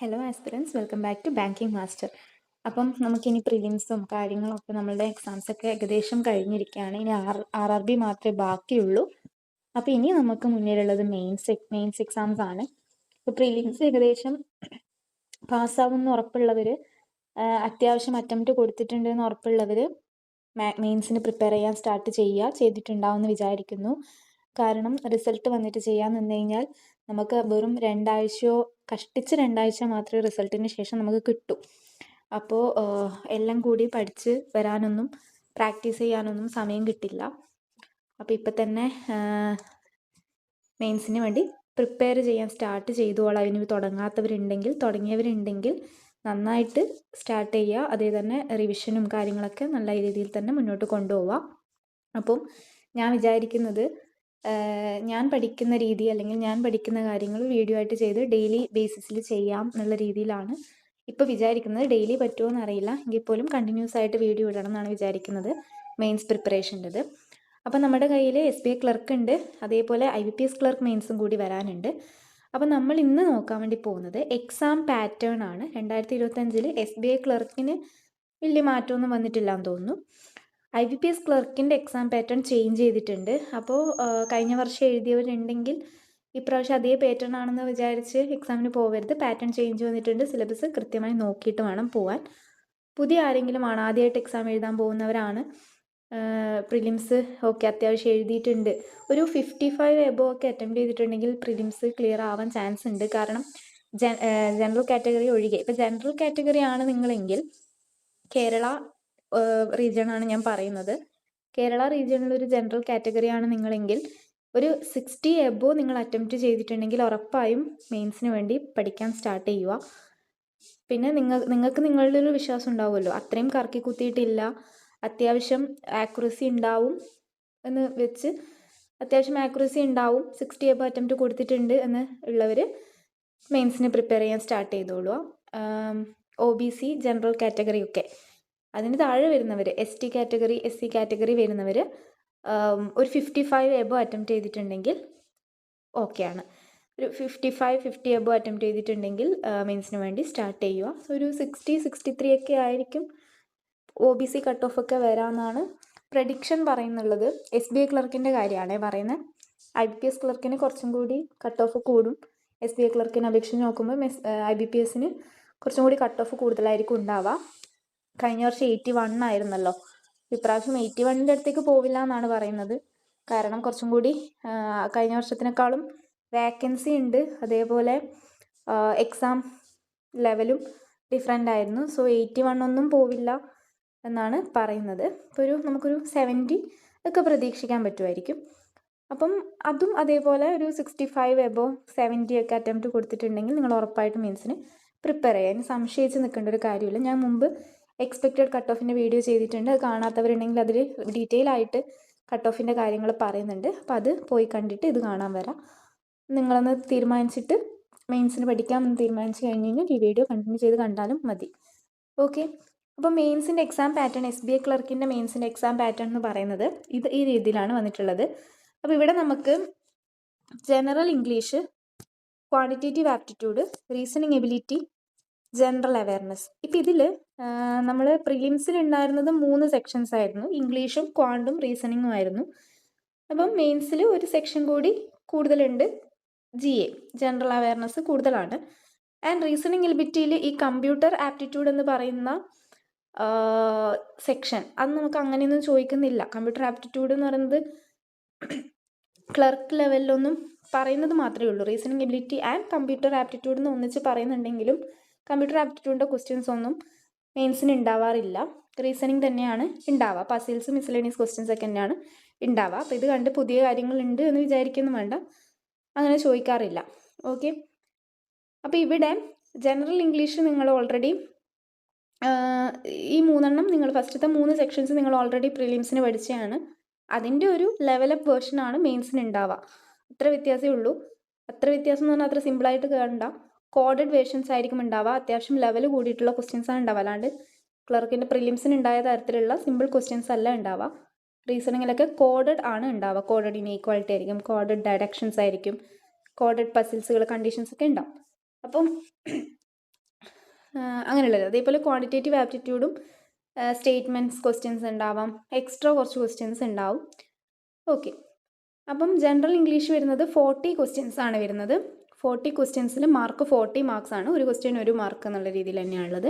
Hello aspirants, welcome back to banking master. അപ്പം നമുക്കിനി പ്രിലിംസും കാര്യങ്ങളൊക്കെ നമ്മളുടെ എക്സാംസൊക്കെ ഏകദേശം കഴിഞ്ഞിരിക്കുകയാണ്. ഇനി ആർ ബി മാത്രമേ ബാക്കിയുള്ളൂ. അപ്പോൾ ഇനി നമുക്ക് മുന്നിലുള്ളത് മെയിൻസ് എക്സാംസ് ആണ്. ഇപ്പോൾ പ്രിലിംസ് ഏകദേശം പാസ്സാവുമെന്ന് ഉറപ്പുള്ളവർ, അത്യാവശ്യം അറ്റംപ്റ്റ് കൊടുത്തിട്ടുണ്ടെന്ന് ഉറപ്പുള്ളവർ മെയിൻസിന് പ്രിപ്പയർ ചെയ്യാൻ സ്റ്റാർട്ട് ചെയ്തിട്ടുണ്ടാവുമെന്ന് വിചാരിക്കുന്നു. കാരണം റിസൾട്ട് വന്നിട്ട് ചെയ്യാൻ നിന്ന് കഴിഞ്ഞാൽ നമുക്ക് വെറും കഷ്ടിച്ച് രണ്ടാഴ്ച മാത്രമേ റിസൾട്ടിന് ശേഷം നമുക്ക് കിട്ടൂ. അപ്പോൾ എല്ലാം കൂടി പഠിച്ച് വരാനൊന്നും പ്രാക്ടീസ് ചെയ്യാനൊന്നും സമയം കിട്ടില്ല. അപ്പോൾ ഇപ്പം തന്നെ മെയിൻസിന് വേണ്ടി പ്രിപ്പയർ ചെയ്യാൻ സ്റ്റാർട്ട് ചെയ്തോളാം. അതിന് തുടങ്ങിയവരുണ്ടെങ്കിൽ നന്നായിട്ട് സ്റ്റാർട്ട് ചെയ്യുക. അതേ തന്നെ റിവിഷനും കാര്യങ്ങളൊക്കെ നല്ല രീതിയിൽ തന്നെ മുന്നോട്ട് കൊണ്ടുപോവുക. അപ്പം ഞാൻ വിചാരിക്കുന്നത് ഞാൻ പഠിക്കുന്ന രീതി അല്ലെങ്കിൽ ഞാൻ പഠിക്കുന്ന കാര്യങ്ങൾ വീഡിയോ ആയിട്ട് ചെയ്ത് ഡെയിലി ബേസിസിൽ ചെയ്യാം എന്നുള്ള രീതിയിലാണ് ഇപ്പോൾ വിചാരിക്കുന്നത്. ഡെയിലി പറ്റുമോ എന്നറിയില്ല, എങ്കിൽ പോലും കണ്ടിന്യൂസ് ആയിട്ട് വീഡിയോ ഇടണം എന്നാണ് വിചാരിക്കുന്നത് മെയിൻസ് പ്രിപ്പറേഷൻ്റെത്. അപ്പം നമ്മുടെ കയ്യിൽ SBI ക്ലർക്ക് ഉണ്ട്, അതേപോലെ IBPS ക്ലർക്ക് മെയിൻസും കൂടി വരാനുണ്ട്. അപ്പം നമ്മൾ ഇന്ന് നോക്കാൻ വേണ്ടി പോകുന്നത് എക്സാം പാറ്റേൺ ആണ്. 2025 SBI ക്ലർക്കിന് വലിയ മാറ്റമൊന്നും വന്നിട്ടില്ല എന്ന് തോന്നുന്നു. IBPS ക്ലർക്കിൻ്റെ എക്സാം പാറ്റേൺ ചേഞ്ച് ചെയ്തിട്ടുണ്ട്. അപ്പോൾ കഴിഞ്ഞ വർഷം എഴുതിയവരുണ്ടെങ്കിൽ ഇപ്രാവശ്യം അതേ പാറ്റേൺ ആണെന്ന് വിചാരിച്ച് എക്സാമിന് പോകരുത്. പാറ്റേൺ ചേഞ്ച് വന്നിട്ടുണ്ട്. സിലബസ് കൃത്യമായി നോക്കിയിട്ട് വേണം പോകാൻ. പുതിയ ആരെങ്കിലും ആണ്, ആദ്യമായിട്ട് എക്സാം എഴുതാൻ പോകുന്നവരാണ്, പ്രിലിംസ് ഓക്കെ അത്യാവശ്യം എഴുതിയിട്ടുണ്ട്, ഒരു 55 എബോ ഒക്കെ അറ്റംപ്റ്റ് ചെയ്തിട്ടുണ്ടെങ്കിൽ പ്രിലിംസ് ക്ലിയർ ആവാൻ ചാൻസ് ഉണ്ട്. കാരണം ജനറൽ കാറ്റഗറി ഒഴികെ. ഇപ്പം ജനറൽ കാറ്റഗറി ആണ് നിങ്ങളെങ്കിൽ കേരള റീജിയനാണ് ഞാൻ പറയുന്നത്. കേരള റീജിയണിലൊരു ജനറൽ കാറ്റഗറിയാണ് നിങ്ങളെങ്കിൽ ഒരു 60 എബോ നിങ്ങൾ അറ്റംപ്റ്റ് ചെയ്തിട്ടുണ്ടെങ്കിൽ ഉറപ്പായും മെയിൻസിന് വേണ്ടി പഠിക്കാൻ സ്റ്റാർട്ട് ചെയ്യുക. പിന്നെ നിങ്ങൾക്ക് നിങ്ങളുടെ ഒരു വിശ്വാസം ഉണ്ടാവുമല്ലോ, അത്രയും കറക്കി കുത്തിയിട്ടില്ല, അത്യാവശ്യം ആക്യുറസി ഉണ്ടാവും എന്ന് വെച്ച്, അത്യാവശ്യം ആക്യുറസി ഉണ്ടാവും, 60 എബോ അറ്റംപ്റ്റ് കൊടുത്തിട്ടുണ്ട് എന്ന് ഉള്ളവർ മെയിൻസിന് പ്രിപ്പയർ ചെയ്യാൻ സ്റ്റാർട്ട് ചെയ്തോളൂ. OBC ജനറൽ കാറ്റഗറി ഒക്കെ, അതിന് താഴെ വരുന്നവർ ST കാറ്റഗറി SC കാറ്റഗറി വരുന്നവർ ഒരു 55 എബോ അറ്റംപ്റ്റ് ചെയ്തിട്ടുണ്ടെങ്കിൽ ഓക്കെയാണ്. ഒരു 50 എബോ അറ്റംപ്റ്റ് ചെയ്തിട്ടുണ്ടെങ്കിൽ മെയിൻസിന് വേണ്ടി സ്റ്റാർട്ട് ചെയ്യുക. ഒരു 60-63 ഒക്കെ ആയിരിക്കും OBC കട്ട് ഓഫ് ഒക്കെ വരാമെന്നാണ് പ്രഡിക്ഷൻ പറയുന്നുള്ളത്. SBI ക്ലർക്കിൻ്റെ കാര്യമാണ് പറയുന്നത്. IBPS ക്ലർക്കിന് കുറച്ചും കൂടി കട്ട് ഓഫ് കൂടും. SBI ക്ലർക്കിനെ അപേക്ഷിച്ച് നോക്കുമ്പോൾ IBPSന് കുറച്ചും കൂടി കട്ട് ഓഫ് കൂടുതലായിരിക്കും ഉണ്ടാവുക. കഴിഞ്ഞ വർഷം 81 ആയിരുന്നല്ലോ, ഇപ്രാവശ്യം 81ൻ്റെ അടുത്തേക്ക് പോവില്ല എന്നാണ് പറയുന്നത്. കാരണം കുറച്ചും കൂടി കഴിഞ്ഞ വർഷത്തിനേക്കാളും വാക്കൻസി ഉണ്ട്, അതേപോലെ എക്സാം ലെവലും ഡിഫറെൻ്റ് ആയിരുന്നു. സോ 81 ഒന്നും പോവില്ല എന്നാണ് പറയുന്നത്. ഇപ്പോൾ നമുക്കൊരു 70 ഒക്കെ പ്രതീക്ഷിക്കാൻ പറ്റുമായിരിക്കും. അപ്പം അതും അതേപോലെ ഒരു 65 എബോ 70 ഒക്കെ അറ്റംപ്റ്റ് കൊടുത്തിട്ടുണ്ടെങ്കിൽ നിങ്ങൾ ഉറപ്പായിട്ടും മീൻസിന് പ്രിപ്പയർ ചെയ്യുക. അതിന് സംശയിച്ച് നിൽക്കേണ്ട ഒരു കാര്യമില്ല. ഞാൻ മുമ്പ് എക്സ്പെക്റ്റഡ് കട്ട് ഓഫിൻ്റെ വീഡിയോ ചെയ്തിട്ടുണ്ട്. അത് കാണാത്തവരുണ്ടെങ്കിൽ അതിൽ ഡീറ്റെയിൽ ആയിട്ട് കട്ട് ഓഫിൻ്റെ കാര്യങ്ങൾ പറയുന്നുണ്ട്. അപ്പോൾ അത് പോയി കണ്ടിട്ട് ഇത് കാണാൻ വരാം. നിങ്ങളൊന്ന് തീരുമാനിച്ചിട്ട് മെയിൻസിന് പഠിക്കാമെന്ന് തീരുമാനിച്ച് കഴിഞ്ഞ് കഴിഞ്ഞാൽ ഈ വീഡിയോ കണ്ടിന്യൂ ചെയ്ത് കണ്ടാലും മതി. ഓക്കെ, അപ്പോൾ മെയിൻസിൻ്റെ എക്സാം പാറ്റേൺ, SBI ക്ലർക്കിൻ്റെ മെയിൻസിൻ്റെ എക്സാം പാറ്റേൺ എന്ന് പറയുന്നത് ഈ രീതിയിലാണ് വന്നിട്ടുള്ളത്. അപ്പോൾ ഇവിടെ നമുക്ക് general English, quantitative aptitude, reasoning ability, general awareness. ഇപ്പം ഇതിൽ നമ്മൾ പ്രിലിംസിൽ ഉണ്ടായിരുന്നത് 3 സെക്ഷൻസ് ആയിരുന്നു, ഇംഗ്ലീഷും ക്വാണ്ടും റീസണിങ്ങും ആയിരുന്നു. അപ്പം മെയിൻസിൽ ഒരു സെക്ഷൻ കൂടി കൂടുതലുണ്ട്, GA ജനറൽ അവയർനെസ് കൂടുതലാണ്. ആൻഡ് റീസണിങ് എബിലിറ്റിയിൽ ഈ കമ്പ്യൂട്ടർ ആപ്റ്റിറ്റ്യൂഡ് എന്ന് പറയുന്ന സെക്ഷൻ അത് നമുക്ക് അങ്ങനെയൊന്നും ചോദിക്കുന്നില്ല. കമ്പ്യൂട്ടർ ആപ്റ്റിറ്റ്യൂഡ് എന്ന് പറയുന്നത് ക്ലർക്ക് ലെവലിലൊന്നും പറയുന്നത് മാത്രമേ ഉള്ളൂ. Reasoning ability and computer aptitude എന്ന് ഒന്നിച്ച് പറയുന്നുണ്ടെങ്കിലും കമ്പ്യൂട്ടർ ആപ്റ്റിറ്റ്യൂഡിൻ്റെ ക്വസ്റ്റ്യൻസ് ഒന്നും മെയിൻസിന് ഉണ്ടാവാറില്ല. റീസണിങ് തന്നെയാണ് ഉണ്ടാവുക. പസിൽസ് മിസ്ലേനിയസ് ക്വസ്റ്റ്യൻസ് ഒക്കെ തന്നെയാണ് ഉണ്ടാവുക. അപ്പോൾ ഇത് കണ്ട് പുതിയ കാര്യങ്ങളുണ്ട് എന്ന് വിചാരിക്കുന്നു വേണ്ട, അങ്ങനെ ചോദിക്കാറില്ല. ഓക്കെ, അപ്പോൾ ഇവിടെ ജനറൽ ഇംഗ്ലീഷ് നിങ്ങൾ ഓൾറെഡി ഈ 3 നിങ്ങൾ ഫസ്റ്റത്തെ 3 സെക്ഷൻസ് നിങ്ങൾ ഓൾറെഡി പ്രിലിംസിന് പഠിച്ചതാണ്. അതിൻ്റെ ഒരു ലെവലപ്പ് വേർഷനാണ് മെയിൻസിന് ഉണ്ടാവുക. അത്ര വ്യത്യാസമേ ഉള്ളൂ. അത്ര വ്യത്യാസം എന്ന് പറഞ്ഞാൽ അത്ര സിമ്പിളായിട്ട് കണ്ട കോഡഡ് വേർഷൻസ് ആയിരിക്കും ഉണ്ടാവുക. അത്യാവശ്യം ലെവൽ കൂടിയിട്ടുള്ള ക്വസ്റ്റ്യൻസാണ് ഉണ്ടാവുക. അല്ലാണ്ട് ക്ലർക്കിൻ്റെ പ്രിലിംസിന് ഉണ്ടായ തരത്തിലുള്ള സിമ്പിൾ ക്വസ്റ്റ്യൻസ് അല്ല ഉണ്ടാവുക. റീസണിങ്ങിലൊക്കെ കോഡഡ് ആണ് ഉണ്ടാവുക. കോഡഡ് ഇൻഈക്വാലിറ്റി ആയിരിക്കും, കോഡഡ് ഡയറക്ഷൻസ് ആയിരിക്കും, കോഡഡ് പസിൽസുകൾ, കണ്ടീഷൻസ് ഒക്കെ ഉണ്ടാവും. അപ്പം അങ്ങനെയുള്ളത്. അതേപോലെ ക്വാണ്ടിറ്റേറ്റീവ് ആപ്റ്റിറ്റ്യൂഡും സ്റ്റേറ്റ്മെൻറ്റ്സ് ക്വസ്റ്റ്യൻസ് ഉണ്ടാവാം, എക്സ്ട്രാ കുറച്ച് ക്വസ്റ്റ്യൻസ് ഉണ്ടാവും. ഓക്കെ, അപ്പം ജനറൽ ഇംഗ്ലീഷ് വരുന്നത് 40 ക്വസ്റ്റ്യൻസ് ആണ് വരുന്നത്. 40 ക്വസ്റ്റ്യൻസിൽ മാർക്ക് 40 മാർക്സ് ആണ്. ഒരു ക്വസ്റ്റ്യൻ 1 മാർക്ക് എന്നുള്ള രീതിയിൽ തന്നെയാണുള്ളത്.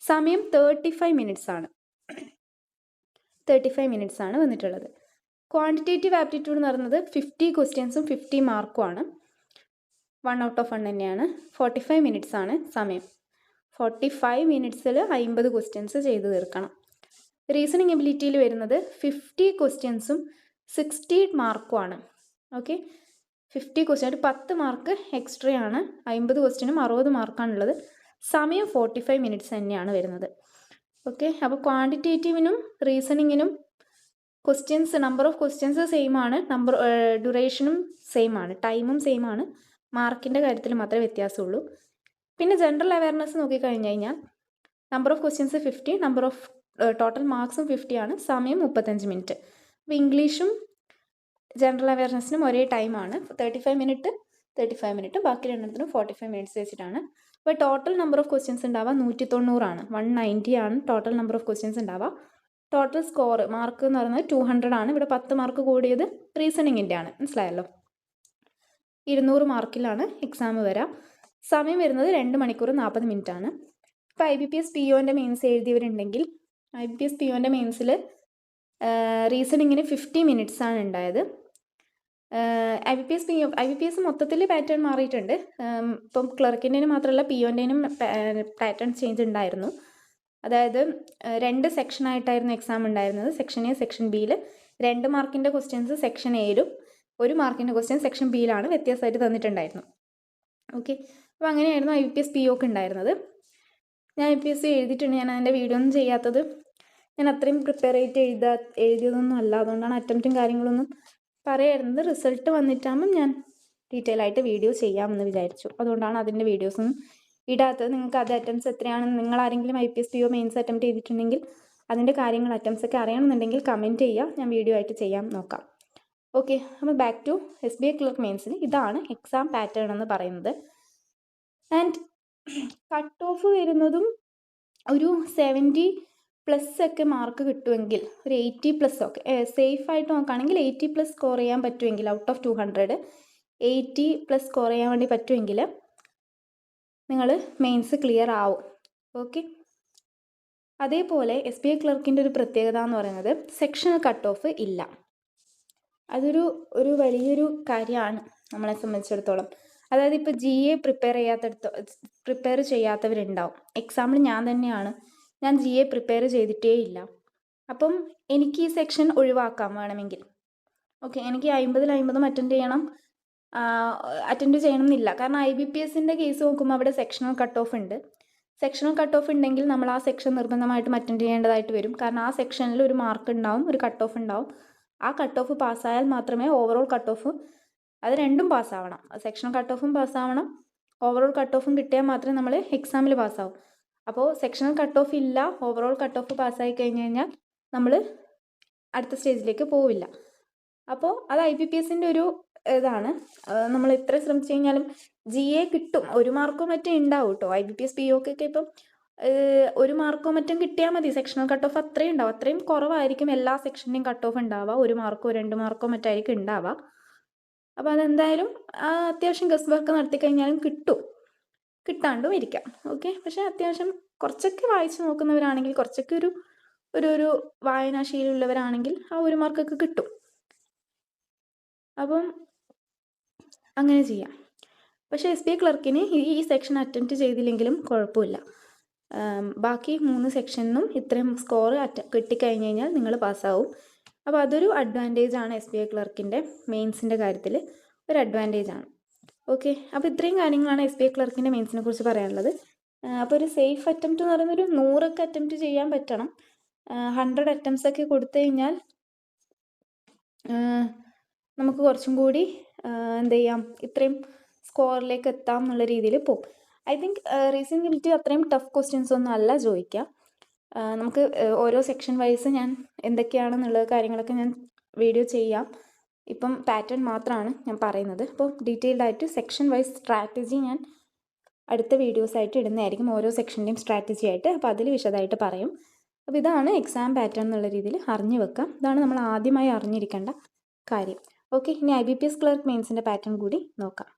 സമയം 35 മിനിറ്റ്സ് ആണ്. 35 മിനിറ്റ്സ് ആണ് വന്നിട്ടുള്ളത്. ക്വാണ്ടിറ്റേറ്റീവ് ആപ്റ്റിറ്റ്യൂഡ് എന്ന് പറയുന്നത് 50 ക്വസ്റ്റ്യൻസും 50 മാർക്കും ആണ്. 1 ഔട്ട് ഓഫ് 1 തന്നെയാണ്. 45 മിനിറ്റ്സ് ആണ് സമയം. 45 മിനിറ്റ്സിൽ 50 ക്വസ്റ്റ്യൻസ് ചെയ്ത് തീർക്കണം. റീസണിങ് എബിലിറ്റിയിൽ വരുന്നത് 50 ക്വസ്റ്റ്യൻസും 60 മാർക്കും ആണ്. ഓക്കെ, 50 ക്വസ്റ്റ്യൻ, ഒരു 10 മാർക്ക് എക്സ്ട്രാ ആണ്. 50 ക്വസ്റ്റ്യനും 60 മാർക്കാണുള്ളത്. സമയം 45 മിനിറ്റ്സ് തന്നെയാണ് വരുന്നത്. ഓക്കെ, അപ്പോൾ ക്വാണ്ടിറ്റേറ്റീവിനും റീസണിങ്ങിനും questions, number of questions same ആണ്, ഡ്യൂറേഷനും സെയിം ആണ്, ടൈമും സെയിം ആണ്. മാർക്കിൻ്റെ കാര്യത്തിൽ മാത്രമേ വ്യത്യാസമുള്ളൂ. പിന്നെ ജനറൽ അവയർനെസ് നോക്കിക്കഴിഞ്ഞ് കഴിഞ്ഞാൽ number of questions 50, number of total മാർക്സും 50 ആണ്. സമയം 35 മിനിറ്റ്. അപ്പോൾ ഇംഗ്ലീഷും ജനറൽ അവയർനെസ്സിനും ഒരേ ടൈമാണ്. 35 മിനിറ്റ്, ബാക്കി രണ്ടെണ്ണത്തിനും 45 മിനിറ്റ്സ് വെച്ചിട്ടാണ്. അപ്പോൾ ടോട്ടൽ നമ്പർ ഓഫ് ക്വസ്റ്റ്യൻസ് ഉണ്ടാവുക 190 ആണ്. 190 ആണ് ടോട്ടൽ നമ്പർ ഓഫ് ക്വസ്റ്റ്യൻസ് ഉണ്ടാവുക. ടോട്ടൽ സ്കോർ മാർക്ക് എന്ന് പറയുന്നത് 200 ആണ്. ഇവിടെ 10 മാർക്ക് കൂടിയത് റീസണിങ്ങിൻ്റെ ആണ്, മനസ്സിലായല്ലോ. 200 മാർക്കിലാണ് എക്സാം വരാം. സമയം വരുന്നത് 2 മണിക്കൂർ 40 മിനിറ്റ് ആണ്. ഇപ്പോൾ IBPS POൻ്റെ മെയിൻസ് എഴുതിയവരുണ്ടെങ്കിൽ IBPS POൻ്റെ മെയിൻസിൽ റീസണിങ്ങിന് 50 മിനിറ്റ്സ് ആണ് ഉണ്ടായത്. IBPS മൊത്തത്തിൽ പാറ്റേൺ മാറിയിട്ടുണ്ട്. ഇപ്പം ക്ലർക്കിൻ്റെനും മാത്രമല്ല POൻ്റെനും പാറ്റേൺ ചേഞ്ച് ഉണ്ടായിരുന്നു. അതായത് 2 സെക്ഷനായിട്ടായിരുന്നു എക്സാം ഉണ്ടായിരുന്നത്. സെക്ഷൻ എ, സെക്ഷൻ ബിയിൽ 2 മാർക്കിൻ്റെ ക്വസ്റ്റ്യൻസ് സെക്ഷൻ എയിലും 1 മാർക്കിൻ്റെ ക്വസ്റ്റ്യൻ സെക്ഷൻ ബിയിലാണ് വ്യത്യാസമായിട്ട് തന്നിട്ടുണ്ടായിരുന്നു. ഓക്കെ, അപ്പോൾ അങ്ങനെയായിരുന്നു IBPS POക്ക് ഉണ്ടായിരുന്നത്. ഞാൻ IBPS എഴുതിയിട്ടുണ്ട്. ഞാൻ അതിൻ്റെ വീഡിയോ ഒന്നും ചെയ്യാത്തത്, ഞാൻ അത്രയും പ്രിപ്പയർ ചെയ്തിട്ട് എഴുതിയതൊന്നും അല്ല. അതുകൊണ്ടാണ് അറ്റംപ്റ്റും കാര്യങ്ങളൊന്നും പറയായിരുന്നത്. റിസൾട്ട് വന്നിട്ടാകുമ്പം ഞാൻ ഡീറ്റെയിൽ ആയിട്ട് വീഡിയോ ചെയ്യാമെന്ന് വിചാരിച്ചു. അതുകൊണ്ടാണ് അതിൻ്റെ വീഡിയോസൊന്നും ഇടാത്തത്. നിങ്ങൾക്ക് അത് അറ്റംപ്റ്റ്സ് എത്രയാണെന്ന്, നിങ്ങൾ ആരെങ്കിലും IBPS PO മെയിൻസ് അറ്റംപ്റ്റ് ചെയ്തിട്ടുണ്ടെങ്കിൽ അതിൻ്റെ കാര്യങ്ങൾ, അറ്റംപ്റ്റ്സ് ഒക്കെ അറിയണമെന്നുണ്ടെങ്കിൽ കമൻറ്റ് ചെയ്യുക, ഞാൻ വീഡിയോ ആയിട്ട് ചെയ്യാൻ നോക്കാം. ഓക്കെ, അപ്പോൾ ബാക്ക് ടു SBI ക്ലർക്ക് മെയിൻസിന് ഇതാണ് എക്സാം പാറ്റേൺ എന്ന് പറയുന്നത്. ആൻഡ് കട്ട് ഓഫ് വരുന്നതും ഒരു 70+ ഒക്കെ മാർക്ക് കിട്ടുമെങ്കിൽ, ഒരു 80+ ഒക്കെ സേഫായിട്ട് നോക്കുകയാണെങ്കിൽ 80+ സ്കോർ ചെയ്യാൻ പറ്റുമെങ്കിൽ, ഔട്ട് ഓഫ് 200 80+ സ്കോർ ചെയ്യാൻ വേണ്ടി പറ്റുമെങ്കിൽ നിങ്ങൾ മെയിൻസ് ക്ലിയർ ആവും. ഓക്കെ, അതേപോലെ SBI ക്ലർക്കിൻ്റെ ഒരു പ്രത്യേകത എന്ന് പറയുന്നത് സെക്ഷണൽ കട്ട് ഓഫ് ഇല്ല. അതൊരു വലിയൊരു കാര്യമാണ് നമ്മളെ സംബന്ധിച്ചിടത്തോളം. അതായത് ഇപ്പോൾ GA പ്രിപ്പയർ ചെയ്യാത്തവരുണ്ടാവും. എക്സാമ്പിൾ ഞാൻ തന്നെയാണ്, ഞാൻ GA പ്രിപ്പയർ ചെയ്തിട്ടേ ഇല്ല. അപ്പം എനിക്ക് ഈ സെക്ഷൻ ഒഴിവാക്കാം വേണമെങ്കിൽ. ഓക്കെ, എനിക്ക് 50-ൽ 50 അറ്റൻഡ് ചെയ്യണം എന്നില്ല. കാരണം IBPSൻ്റെ കേസ് നോക്കുമ്പോൾ അവിടെ സെക്ഷണൽ കട്ട് ഓഫ് ഉണ്ട്. സെക്ഷണൽ കട്ട് ഓഫ് ഉണ്ടെങ്കിൽ നമ്മൾ ആ സെക്ഷൻ നിർബന്ധമായിട്ടും അറ്റൻഡ് ചെയ്യേണ്ടതായിട്ട് വരും. കാരണം ആ സെക്ഷനിൽ ഒരു മാർക്ക് ഉണ്ടാവും, ഒരു കട്ട് ഓഫ് ഉണ്ടാവും. ആ കട്ട് ഓഫ് പാസ്സായാൽ മാത്രമേ ഓവറോൾ കട്ട് ഓഫ്, അത് രണ്ടും പാസ്സാവണം. സെക്ഷണൽ കട്ട് ഓഫും പാസ്സാവണം, ഓവറോൾ കട്ട് ഓഫും കിട്ടിയാൽ മാത്രമേ നമ്മൾ എക്സാമിൽ പാസ്സാവും. അപ്പോൾ സെക്ഷണൽ കട്ട് ഓഫ് ഇല്ല, ഓവറോൾ കട്ട് ഓഫ് പാസ്സായി കഴിഞ്ഞ് കഴിഞ്ഞാൽ നമ്മൾ അടുത്ത സ്റ്റേജിലേക്ക് പോവില്ല. അപ്പോൾ അത് IBPSൻ്റെ ഒരു ഇതാണ്. നമ്മൾ എത്ര ശ്രമിച്ചു കഴിഞ്ഞാലും GA കിട്ടും, 1 മാർക്കോ മറ്റേ ഉണ്ടാവും കേട്ടോ. IBPS POക്കൊക്കെ ഇപ്പം 1 മാർക്കോ മറ്റും കിട്ടിയാൽ മതി. സെക്ഷണൽ കട്ട് ഓഫ് അത്രയും ഉണ്ടാവും. അത്രയും കുറവായിരിക്കും എല്ലാ സെക്ഷൻ്റെയും കട്ട് ഓഫ് ഉണ്ടാവുക. 1 മാർക്കോ 2 മാർക്കോ മറ്റായിരിക്കും ഉണ്ടാവുക. അപ്പോൾ അതെന്തായാലും അത്യാവശ്യം ഗസ് വർക്ക് നടത്തി കഴിഞ്ഞാലും കിട്ടാണ്ടും ഇരിക്കാം. ഓക്കെ, പക്ഷേ അത്യാവശ്യം കുറച്ചൊക്കെ വായിച്ച് നോക്കുന്നവരാണെങ്കിൽ, കുറച്ചൊക്കെ ഒരു വായനാശീലമുള്ളവരാണെങ്കിൽ ആ 1 മാർക്കൊക്കെ കിട്ടും. അപ്പം അങ്ങനെ ചെയ്യാം. പക്ഷേ SBI ക്ലർക്കിന് ഈ സെക്ഷൻ അറ്റൻഡ് ചെയ്തില്ലെങ്കിലും കുഴപ്പമില്ല. ബാക്കി 3 സെക്ഷനിലും ഇത്രയും സ്കോർ കിട്ടിക്കഴിഞ്ഞ് കഴിഞ്ഞാൽ നിങ്ങൾ പാസ്സാവും. അപ്പോൾ അതൊരു അഡ്വാൻറ്റേജ് ആണ്. SBI ക്ലർക്കിൻ്റെ മെയിൻസിൻ്റെ കാര്യത്തിൽ ഒരു അഡ്വാൻറ്റേജ് ആണ്. ഓക്കെ, അപ്പോൾ ഇത്രയും കാര്യങ്ങളാണ് SBI ക്ലർക്കിൻ്റെ മെയിൻസിനെ കുറിച്ച് പറയാനുള്ളത്. അപ്പോൾ ഒരു സേഫ് അറ്റംപ്റ്റ് എന്ന് പറയുന്നത് ഒരു 100 അറ്റംപ്റ്റ് ചെയ്യാൻ പറ്റണം. 100 അറ്റംപ്റ്റ്സ് ഒക്കെ കൊടുത്തു കഴിഞ്ഞാൽ നമുക്ക് കുറച്ചും കൂടി എന്ത് ചെയ്യാം, ഇത്രയും സ്കോറിലേക്ക് എത്താം എന്നുള്ള രീതിയിൽ പോകും. ഐ തിങ്ക് റീസണിങ് എബിലിറ്റി അത്രയും ടഫ് ക്വസ്റ്റ്യൻസ് ഒന്നും അല്ല ചോദിക്കുക. നമുക്ക് ഓരോ സെക്ഷൻ വൈസ് ഞാൻ എന്തൊക്കെയാണെന്നുള്ള കാര്യങ്ങളൊക്കെ ഞാൻ വീഡിയോ ചെയ്യാം. ഇപ്പം പാറ്റേൺ മാത്രമാണ് ഞാൻ പറയുന്നത്. അപ്പോൾ ഡീറ്റെയിൽഡ് ആയിട്ട് സെക്ഷൻ വൈസ് സ്ട്രാറ്റജി ഞാൻ അടുത്ത വീഡിയോസായിട്ട് ഇടുന്നതായിരിക്കും, ഓരോ സെക്ഷൻ്റെയും സ്ട്രാറ്റജി ആയിട്ട്. അപ്പോൾ അതിൽ വിശദമായിട്ട് പറയും. അപ്പോൾ ഇതാണ് എക്സാം പാറ്റേൺ എന്നുള്ള രീതിയിൽ അറിഞ്ഞു വെക്കാം. ഇതാണ് നമ്മൾ ആദ്യമായി അറിഞ്ഞിരിക്കേണ്ട കാര്യം. ഓക്കെ, ഇനി IBPS ക്ലർക്ക് മെയിൻസിൻ്റെ പാറ്റേൺ കൂടി നോക്കാം.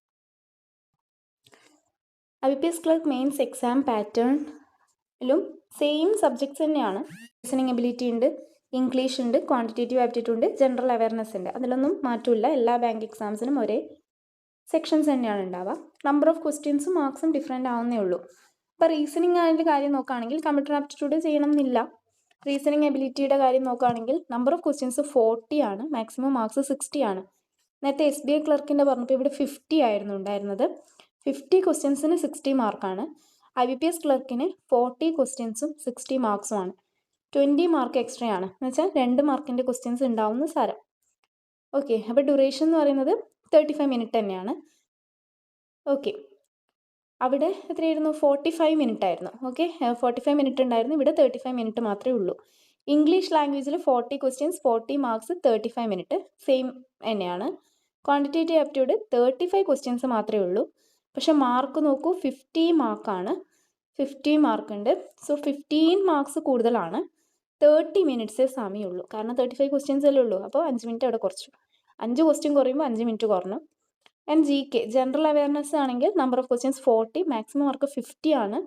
IBPS ക്ലർക്ക് മെയിൻസ് എക്സാം പാറ്റേണിലും സെയിം സബ്ജക്ട്സ് തന്നെയാണ്. ലിസണിങ് എബിലിറ്റി ഉണ്ട്, ഇംഗ്ലീഷ് ഉണ്ട്, ക്വാണ്ടിറ്റേറ്റീവ് ആപ്റ്റിറ്റ്യൂഡ് ഉണ്ട്, ജനറൽ അവയർനെസ് ഉണ്ട്. അതിലൊന്നും മാറ്റമില്ല. എല്ലാ ബാങ്ക് എക്സാംസിനും ഒരേ സെക്ഷൻസ് തന്നെയാണ് ഉണ്ടാവുക. നമ്പർ ഓഫ് ക്വസ്റ്റ്യൻസും മാർക്സും ഡിഫറെൻ്റ് ആവുന്നേ ഉള്ളൂ. ഇപ്പോൾ റീസണിങ് അതിൻ്റെ കാര്യം നോക്കുകയാണെങ്കിൽ കമ്പ്യൂട്ടർ ആപ്റ്റിറ്റ്യൂഡ് ചെയ്യണം എന്നില്ല. റീസണിങ് എബിലിറ്റിയുടെ കാര്യം നോക്കുകയാണെങ്കിൽ നമ്പർ ഓഫ് ക്വസ്റ്റ്യൻസ് 40 ആണ്, മാക്സിമം മാർക്സ് 60 ആണ്. നേരത്തെ SBI ക്ലർക്കിൻ്റെ പറഞ്ഞപ്പോൾ ഇവിടെ 50 ആയിരുന്നു ഉണ്ടായിരുന്നത്. 50 ക്വസ്റ്റ്യൻസിന് 60 മാർക്കാണ്. IBPS ക്ലർക്കിന് 40 ക്വസ്റ്റ്യൻസും 60 മാർക്സുമാണ്. 20 മാർക്ക് എക്സ്ട്രാ ആണ്, എന്ന് വെച്ചാൽ 2 മാർക്കിൻ്റെ ക്വസ്റ്റ്യൻസ് ഉണ്ടാവുന്ന സാരം. ഓക്കെ, അപ്പോൾ ഡ്യൂറേഷൻ എന്ന് പറയുന്നത് 35 മിനിറ്റ് തന്നെയാണ്. ഓക്കെ, അവിടെ എത്രയായിരുന്നു? 45 മിനിറ്റ് ആയിരുന്നു. ഓക്കെ, 45 മിനിറ്റ് ഉണ്ടായിരുന്നു. ഇവിടെ 35 മിനിറ്റ് മാത്രമേ ഉള്ളൂ. ഇംഗ്ലീഷ് ലാംഗ്വേജിൽ 40 ക്വസ്റ്റ്യൻസ് 40 മാർക്സ് 35 മിനിറ്റ് സെയിം തന്നെയാണ്. ക്വാണ്ടിറ്റേറ്റീവ് ആപ്റ്റിറ്റ്യൂഡ് 35 ക്വസ്റ്റ്യൻസ് മാത്രമേ ഉള്ളൂ. പക്ഷെ മാർക്ക് നോക്കൂ, 50 മാർക്കാണ്. 50 മാർക്ക് ഉണ്ട്. സോ 15 മാർക്സ് കൂടുതലാണ്. 30 മിനിറ്റ്സേ സമയമുള്ളൂ. കാരണം 35 ക്വസ്റ്റ്യൻസ് അല്ലേ ഉള്ളൂ. അപ്പോൾ 5 മിനിറ്റ് അവിടെ കുറച്ചു. 5 ക്വസ്റ്റ്യൻ കുറയുമ്പോൾ 5 മിനിറ്റ് കുറഞ്ഞു. ആൻഡ് GK ജനറൽ അവയർനെസ് ആണെങ്കിൽ number of questions 40, maximum mark 50 ആണ്,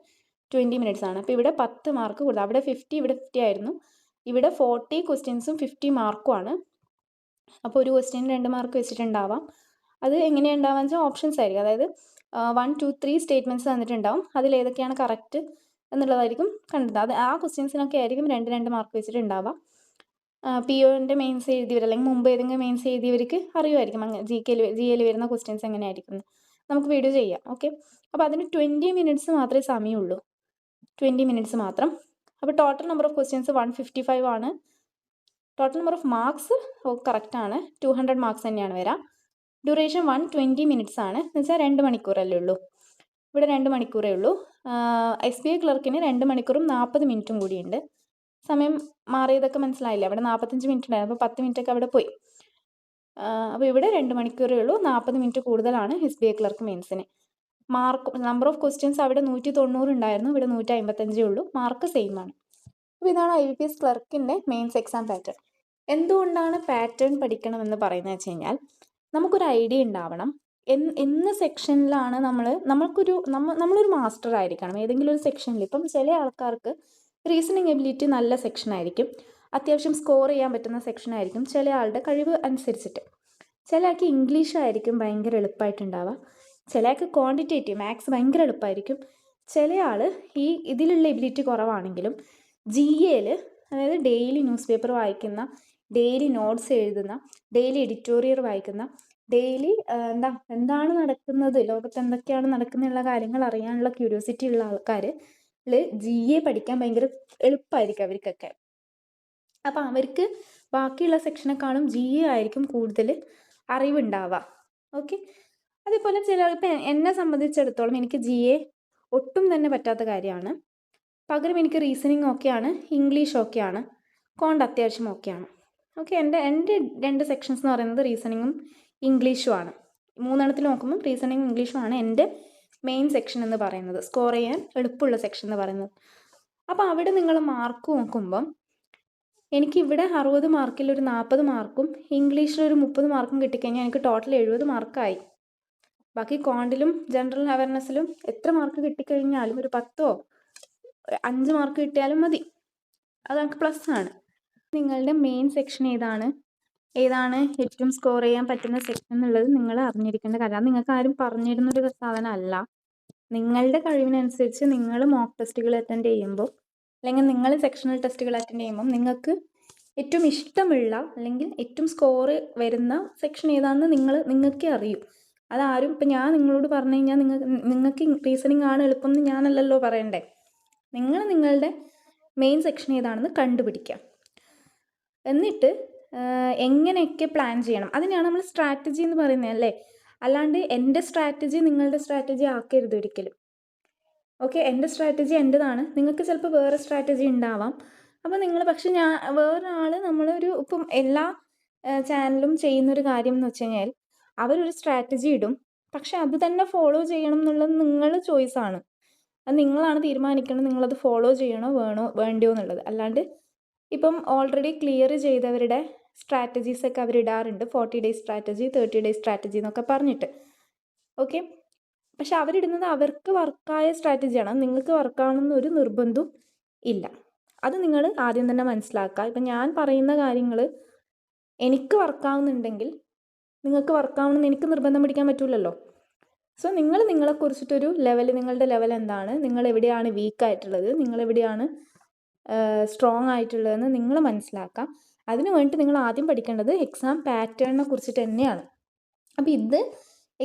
20 മിനിറ്റ്സ് ആണ്. അപ്പോൾ ഇവിടെ 10 മാർക്ക് കൂടുതൽ. അവിടെ 50, ഇവിടെ 50 ആയിരുന്നു. ഇവിടെ 40 ക്വസ്റ്റ്യൻസും 50 മാർക്കുമാണ്. അപ്പോൾ ഒരു ക്വസ്റ്റ്യൻ 2 മാർക്ക് വെച്ചിട്ടുണ്ടാവാം. അത് എങ്ങനെയാണ് ഉണ്ടാവുക വെച്ചാൽ ഓപ്ഷൻസ് ആയിരിക്കും. അതായത് 1, 2, 3 സ്റ്റേറ്റ്മെൻറ്റ്സ് തന്നിട്ടുണ്ടാവും. അതിലേതൊക്കെയാണ് കറക്റ്റ് എന്നുള്ളതായിരിക്കും കണ്ടത്. അത് ആ ക്വസ്റ്റ്യൻസിനൊക്കെ ആയിരിക്കും 2 മാർക്ക് വെച്ചിട്ടുണ്ടാവുക. POൻ്റെ മെയിൻസ് എഴുതിയവർ അല്ലെങ്കിൽ മുമ്പ് ഏതെങ്കിലും മെയിൻസ് എഴുതിയവർക്ക് അറിയുമായിരിക്കും അങ്ങനെ GL വരുന്ന ക്വസ്റ്റ്യൻസ് എങ്ങനെയായിരിക്കും. നമുക്ക് വീഡിയോ ചെയ്യാം. ഓക്കെ, അപ്പോൾ അതിന് 20 മിനിറ്റ്സ് മാത്രമേ സമയമുള്ളൂ. 20 മിനിറ്റ്സ് മാത്രം. അപ്പോൾ ടോട്ടൽ നമ്പർ ഓഫ് ക്വസ്റ്റ്യൻസ് 155 ആണ്. ടോട്ടൽ നമ്പർ ഓഫ് മാർക്സ് കറക്റ്റാണ്, 200 മാർക്സ് തന്നെയാണ് വരിക. ഡ്യൂറേഷൻ 120 മിനിറ്റ്സ് ആണ്, എന്ന് വെച്ചാൽ 2 മണിക്കൂറല്ലേ ഉള്ളൂ. ഇവിടെ 2 മണിക്കൂറേ ഉള്ളൂ. SBI ക്ലർക്കിന് 2 മണിക്കൂറും 40 മിനിറ്റും കൂടിയുണ്ട്. സമയം മാറിയതൊക്കെ മനസ്സിലായില്ല. അവിടെ 45 മിനിറ്റ് ഉണ്ടായിരുന്നു, അപ്പോൾ 10 മിനിറ്റൊക്കെ അവിടെ പോയി. അപ്പോൾ ഇവിടെ 2 മണിക്കൂറേ ഉള്ളൂ. 40 മിനിറ്റ് കൂടുതലാണ് SBI ക്ലർക്ക് മെയിൻസിന്. മാർക്ക് നമ്പർ ഓഫ് ക്വസ്റ്റ്യൻസ് അവിടെ 190 ഉണ്ടായിരുന്നു, ഇവിടെ 155 ഉള്ളൂ. മാർക്ക് സെയിം ആണ്. അപ്പോൾ ഇതാണ് IBPS ക്ലർക്കിൻ്റെ മെയിൻസ് എക്സാം പാറ്റേൺ. എന്തുകൊണ്ടാണ് പാറ്റേൺ പഠിക്കണമെന്ന് പറയുന്നത് വെച്ച് കഴിഞ്ഞാൽ നമുക്കൊരു ഐഡിയ ഉണ്ടാവണം. എന്ന് സെക്ഷനിലാണ് നമ്മളൊരു മാസ്റ്റർ ആയിരിക്കണം ഏതെങ്കിലും ഒരു സെക്ഷനിൽ. ഇപ്പം ചില ആൾക്കാർക്ക് റീസണിങ് എബിലിറ്റി നല്ല സെക്ഷനായിരിക്കും, അത്യാവശ്യം സ്കോർ ചെയ്യാൻ പറ്റുന്ന സെക്ഷനായിരിക്കും ചില ആളുടെ കഴിവ് അനുസരിച്ചിട്ട്. ചില ആൾക്ക് ഇംഗ്ലീഷ് ആയിരിക്കും ഭയങ്കര എളുപ്പമായിട്ടുണ്ടാവുക, ചില ആൾക്ക് ക്വാണ്ടിറ്റേറ്റീവ് മാത്സ് ഭയങ്കര എളുപ്പമായിരിക്കും. ചില ആൾ ഇതിലുള്ള എബിലിറ്റി കുറവാണെങ്കിലും GAയിൽ, അതായത് ഡെയിലി ന്യൂസ് പേപ്പർ വായിക്കുന്ന, ഡെയിലി നോട്ട്സ് എഴുതുന്ന, ഡെയിലി എഡിറ്റോറിയൽ വായിക്കുന്ന, ഡെയിലി എന്താണ് നടക്കുന്നത്, ലോകത്ത് എന്തൊക്കെയാണ് നടക്കുന്നുള്ള കാര്യങ്ങൾ അറിയാനുള്ള ക്യൂരിയോസിറ്റി ഉള്ള ആൾക്കാർ GA പഠിക്കാൻ ഭയങ്കര എളുപ്പമായിരിക്കും അവർക്കൊക്കെ. അപ്പം അവർക്ക് ബാക്കിയുള്ള സെക്ഷനേക്കാളും GA ആയിരിക്കും കൂടുതൽ അറിവുണ്ടാവുക. ഓക്കെ, അതേപോലെ ഇപ്പം എന്നെ സംബന്ധിച്ചിടത്തോളം എനിക്ക് GA ഒട്ടും തന്നെ പറ്റാത്ത കാര്യമാണ്. പകരം എനിക്ക് റീസണിങ് ഓക്കെയാണ്, ഇംഗ്ലീഷ് ഓക്കെയാണ്, കോണ്ട് അത്യാവശ്യം ഓക്കെയാണ്. ഓക്കെ, എൻ്റെ 2 സെക്ഷൻസ് എന്ന് പറയുന്നത് റീസണിങ്ങും ഇംഗ്ലീഷുമാണ്. 3 നോക്കുമ്പോൾ റീസണിങ്ങും ഇംഗ്ലീഷുമാണ് എൻ്റെ മെയിൻ സെക്ഷൻ എന്ന് പറയുന്നത്, സ്കോർ ചെയ്യാൻ എളുപ്പമുള്ള സെക്ഷൻ എന്ന് പറയുന്നത്. അപ്പോൾ അവിടെ നിങ്ങൾ മാർക്ക് നോക്കുമ്പം എനിക്കിവിടെ 60 മാർക്കിൽ ഒരു 40 മാർക്കും ഇംഗ്ലീഷിൽ ഒരു 30 മാർക്കും കിട്ടിക്കഴിഞ്ഞാൽ എനിക്ക് ടോട്ടൽ 70 മാർക്കായി. ബാക്കി കോണ്ടിലും ജനറൽ അവയർനെസ്സിലും എത്ര മാർക്ക് കിട്ടിക്കഴിഞ്ഞാലും ഒരു 10 5 മാർക്ക് കിട്ടിയാലും മതി, അത് നമുക്ക് പ്ലസ് ആണ്. നിങ്ങളുടെ മെയിൻ സെക്ഷൻ ഏതാണ് ഏറ്റവും സ്കോർ ചെയ്യാൻ പറ്റുന്ന സെക്ഷൻ എന്നുള്ളത് നിങ്ങൾ അറിഞ്ഞിരിക്കേണ്ട കാര്യം. നിങ്ങൾക്ക് ആരും പറഞ്ഞിരുന്നൊരു സാധനമല്ല. നിങ്ങളുടെ കഴിവിനനുസരിച്ച് നിങ്ങൾ മോക്ക് ടെസ്റ്റുകൾ അറ്റൻഡ് ചെയ്യുമ്പോൾ അല്ലെങ്കിൽ നിങ്ങൾ സെക്ഷണൽ ടെസ്റ്റുകൾ അറ്റൻഡ് ചെയ്യുമ്പോൾ നിങ്ങൾക്ക് ഏറ്റവും ഇഷ്ടമുള്ള അല്ലെങ്കിൽ ഏറ്റവും സ്കോർ വരുന്ന സെക്ഷൻ ഏതാണെന്ന് നിങ്ങൾക്കേ അറിയൂ. അതാരും ഇപ്പം ഞാൻ നിങ്ങളോട് പറഞ്ഞു കഴിഞ്ഞാൽ നിങ്ങൾക്ക് റീസണിങ് ആണ് എളുപ്പം എന്ന് ഞാനല്ലല്ലോ പറയണ്ടേ. നിങ്ങളുടെ മെയിൻ സെക്ഷൻ ഏതാണെന്ന് കണ്ടുപിടിക്കുക. എന്നിട്ട് എങ്ങനെയൊക്കെ പ്ലാൻ ചെയ്യണം, അതിനെയാണ് നമ്മൾ സ്ട്രാറ്റജി എന്ന് പറയുന്നത് അല്ലേ. അല്ലാണ്ട് എൻ്റെ സ്ട്രാറ്റജി നിങ്ങളുടെ സ്ട്രാറ്റജി ആക്കരുത് ഒരിക്കലും. ഓക്കെ, എൻ്റെ സ്ട്രാറ്റജി എൻ്റെതാണ്, നിങ്ങൾക്ക് ചിലപ്പോൾ വേറെ സ്ട്രാറ്റജി ഉണ്ടാവാം. അപ്പോൾ പക്ഷെ വേറൊരാൾ ഇപ്പം എല്ലാ ചാനലും ചെയ്യുന്നൊരു കാര്യം എന്ന് വെച്ച് കഴിഞ്ഞാൽ അവരൊരു സ്ട്രാറ്റജി ഇടും, പക്ഷെ അത് തന്നെ ഫോളോ ചെയ്യണം എന്നുള്ളത് നിങ്ങളുടെ ചോയ്സാണ്. അത് നിങ്ങളാണ് തീരുമാനിക്കണം നിങ്ങളത് ഫോളോ ചെയ്യണോ വേണ്ടയോ എന്നുള്ളത്. അല്ലാണ്ട് ഇപ്പം ഓൾറെഡി ക്ലിയർ ചെയ്തവരുടെ സ്ട്രാറ്റജീസ് ഒക്കെ അവരിടാറുണ്ട്. 40 ഡേയ്സ് സ്ട്രാറ്റജി, 30 ഡേയ്സ് സ്ട്രാറ്റജി എന്നൊക്കെ പറഞ്ഞിട്ട്. ഓക്കെ, പക്ഷെ അവരിടുന്നത് അവർക്ക് വർക്കായ സ്ട്രാറ്റജിയാണ്. നിങ്ങൾക്ക് വർക്കാവണമെന്ന് ഒരു നിർബന്ധവും ഇല്ല. അത് നിങ്ങൾ ആദ്യം തന്നെ മനസ്സിലാക്കുക. ഇപ്പം ഞാൻ പറയുന്ന കാര്യങ്ങൾ എനിക്ക് വർക്കാവുന്നുണ്ടെങ്കിൽ നിങ്ങൾക്ക് വർക്കാവണമെന്ന് എനിക്ക് നിർബന്ധം പിടിക്കാൻ പറ്റില്ലല്ലോ. സോ നിങ്ങൾ നിങ്ങളെക്കുറിച്ചിട്ടൊരു നിങ്ങളുടെ ലെവൽ എന്താണ്, നിങ്ങൾ എവിടെയാണ് വീക്ക് ആയിട്ടുള്ളത്, നിങ്ങൾ എവിടെയാണ് സ്ട്രോങ് ആയിട്ടുള്ളതെന്ന് നിങ്ങൾ മനസ്സിലാക്കാം. അതിന് വേണ്ടിയിട്ട് നിങ്ങൾ ആദ്യം പഠിക്കേണ്ടത് എക്സാം പാറ്റേണിനെ കുറിച്ചിട്ട് തന്നെയാണ്. അപ്പോൾ ഇത്